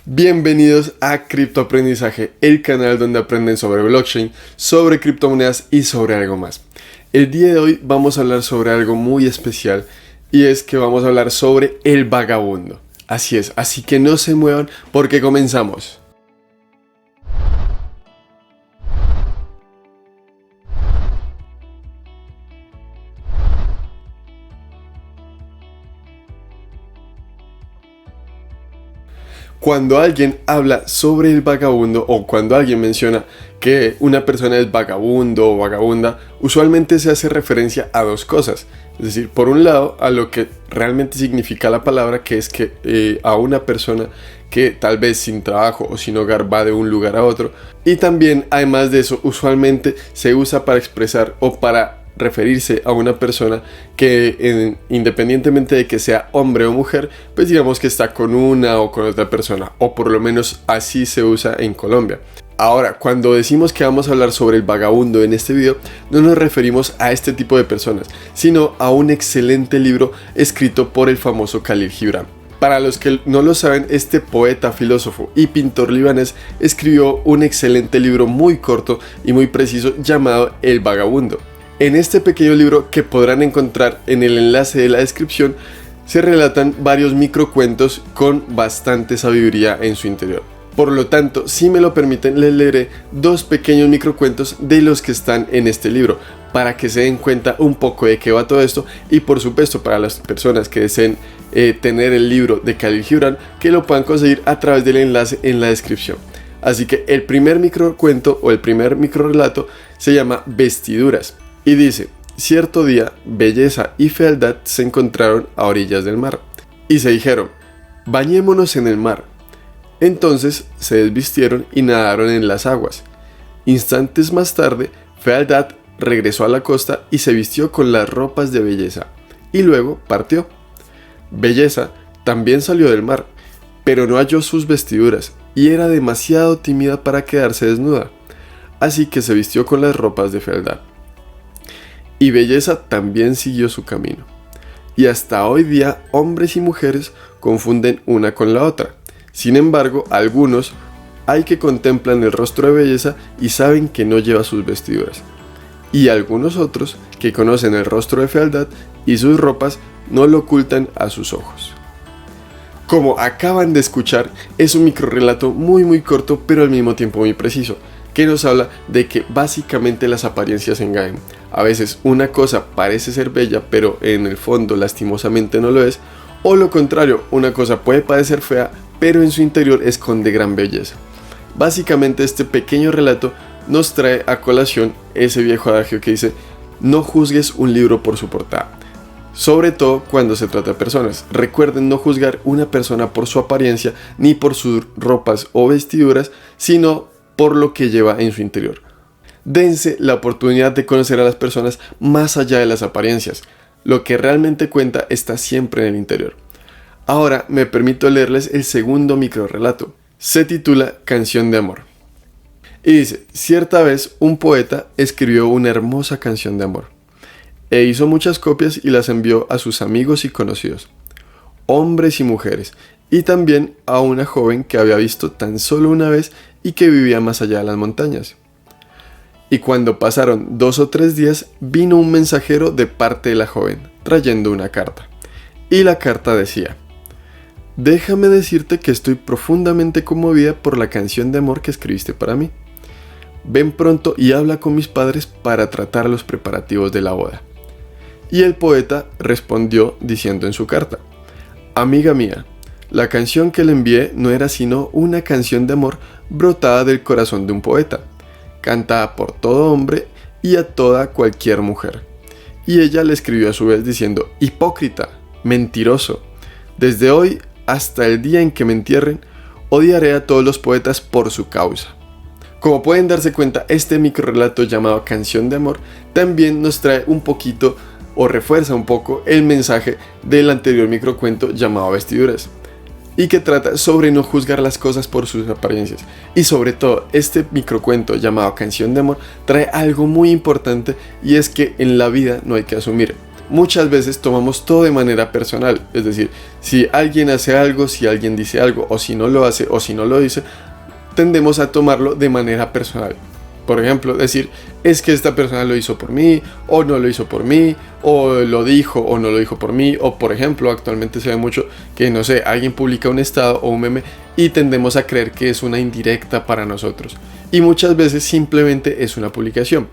Bienvenidos a Criptoaprendizaje, el canal donde aprenden sobre blockchain, sobre criptomonedas y sobre algo más. El día de hoy vamos a hablar sobre algo muy especial y es que vamos a hablar sobre el vagabundo. Así es, así que no se muevan porque comenzamos. Cuando alguien habla sobre el vagabundo o cuando alguien menciona que una persona es vagabundo o vagabunda, usualmente se hace referencia a dos cosas. Es decir, por un lado, a lo que realmente significa la palabra, que es que a una persona que tal vez sin trabajo o sin hogar va de un lugar a otro. Y también, además de eso, usualmente se usa para expresar o para referirse a una persona que independientemente de que sea hombre o mujer, pues digamos que está con una o con otra persona, o por lo menos así se usa en Colombia. Ahora, cuando decimos que vamos a hablar sobre el vagabundo en este video, no nos referimos a este tipo de personas, sino a un excelente libro escrito por el famoso Khalil Gibran. Para los que no lo saben, este poeta, filósofo y pintor libanés escribió un excelente libro muy corto y muy preciso llamado El Vagabundo. En este pequeño libro, que podrán encontrar en el enlace de la descripción, se relatan varios microcuentos con bastante sabiduría en su interior. Por lo tanto, si me lo permiten, les leeré dos pequeños microcuentos de los que están en este libro, para que se den cuenta un poco de qué va todo esto y por supuesto para las personas que deseen tener el libro de Khalil Gibran, que lo puedan conseguir a través del enlace en la descripción. Así que el primer microcuento o el primer microrelato se llama Vestiduras. Y dice: cierto día, belleza y fealdad se encontraron a orillas del mar, y se dijeron: bañémonos en el mar. Entonces se desvistieron y nadaron en las aguas. Instantes más tarde, fealdad regresó a la costa y se vistió con las ropas de belleza, y luego partió. Belleza también salió del mar, pero no halló sus vestiduras, y era demasiado tímida para quedarse desnuda, así que se vistió con las ropas de fealdad. Y Belleza también siguió su camino. Y hasta hoy día hombres y mujeres confunden una con la otra. Sin embargo, algunos hay que contemplan el rostro de Belleza y saben que no lleva sus vestiduras. Y algunos otros que conocen el rostro de fealdad y sus ropas no lo ocultan a sus ojos. Como acaban de escuchar, es un microrrelato muy corto pero al mismo tiempo muy preciso, que nos habla de que básicamente las apariencias engañan. A veces una cosa parece ser bella, pero en el fondo lastimosamente no lo es, o lo contrario, una cosa puede parecer fea, pero en su interior esconde gran belleza. Básicamente este pequeño relato nos trae a colación ese viejo adagio que dice: no juzgues un libro por su portada. Sobre todo cuando se trata de personas. Recuerden no juzgar una persona por su apariencia, ni por sus ropas o vestiduras, sino por lo que lleva en su interior. Dense la oportunidad de conocer a las personas más allá de las apariencias. Lo que realmente cuenta está siempre en el interior. Ahora me permito leerles el segundo microrrelato. Se titula Canción de Amor. Y dice: cierta vez un poeta escribió una hermosa canción de amor. E hizo muchas copias y las envió a sus amigos y conocidos, hombres y mujeres, y también a una joven que había visto tan solo una vez y que vivía más allá de las montañas. Y cuando pasaron 2 o 3 días, vino un mensajero de parte de la joven, trayendo una carta. Y la carta decía: déjame decirte que estoy profundamente conmovida por la canción de amor que escribiste para mí. Ven pronto y habla con mis padres para tratar los preparativos de la boda. Y el poeta respondió diciendo en su carta: amiga mía, la canción que le envié no era sino una canción de amor brotada del corazón de un poeta, cantada por todo hombre y a toda cualquier mujer. Y ella le escribió a su vez diciendo: hipócrita, mentiroso, desde hoy hasta el día en que me entierren, odiaré a todos los poetas por su causa. Como pueden darse cuenta, este microrrelato llamado Canción de Amor también nos trae un poquito o refuerza un poco el mensaje del anterior microcuento llamado Vestiduras, y que trata sobre no juzgar las cosas por sus apariencias. Y sobre todo, este microcuento llamado Canción de Amor trae algo muy importante, y es que en la vida no hay que asumir. muchas veces tomamos todo de manera personal. Es decir, si alguien hace algo, si alguien dice algo, o si no lo hace, o si no lo dice, tendemos a tomarlo de manera personal. Por ejemplo, decir, es que esta persona lo hizo por mí, o no lo hizo por mí, o lo dijo o no lo dijo por mí, o por ejemplo, actualmente se ve mucho que, no sé, alguien publica un estado o un meme y tendemos a creer que es una indirecta para nosotros. Y muchas veces simplemente es una publicación.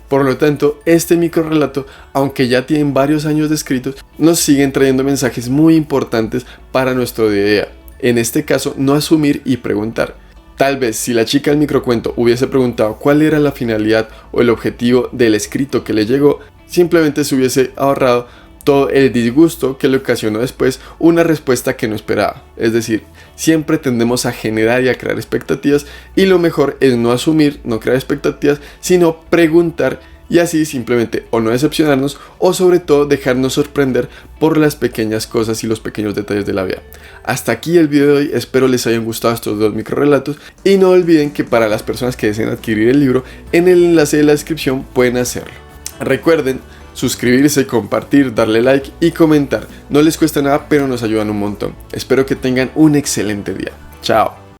Por lo tanto, este microrrelato, aunque ya tienen varios años de escritos, nos siguen trayendo mensajes muy importantes para nuestro día a día. En este caso, no asumir y preguntar. Tal vez si la chica del microcuento hubiese preguntado cuál era la finalidad o el objetivo del escrito que le llegó, simplemente se hubiese ahorrado todo el disgusto que le ocasionó después una respuesta que no esperaba. Es decir, siempre tendemos a generar y a crear expectativas, y lo mejor es no asumir, no crear expectativas, sino preguntar, y así simplemente o no decepcionarnos o sobre todo dejarnos sorprender por las pequeñas cosas y los pequeños detalles de la vida. Hasta aquí el video de hoy, espero les hayan gustado estos dos microrelatos y no olviden que para las personas que deseen adquirir el libro, en el enlace de la descripción pueden hacerlo. Recuerden suscribirse, compartir, darle like y comentar. No les cuesta nada, pero nos ayudan un montón. Espero que tengan un excelente día. Chao.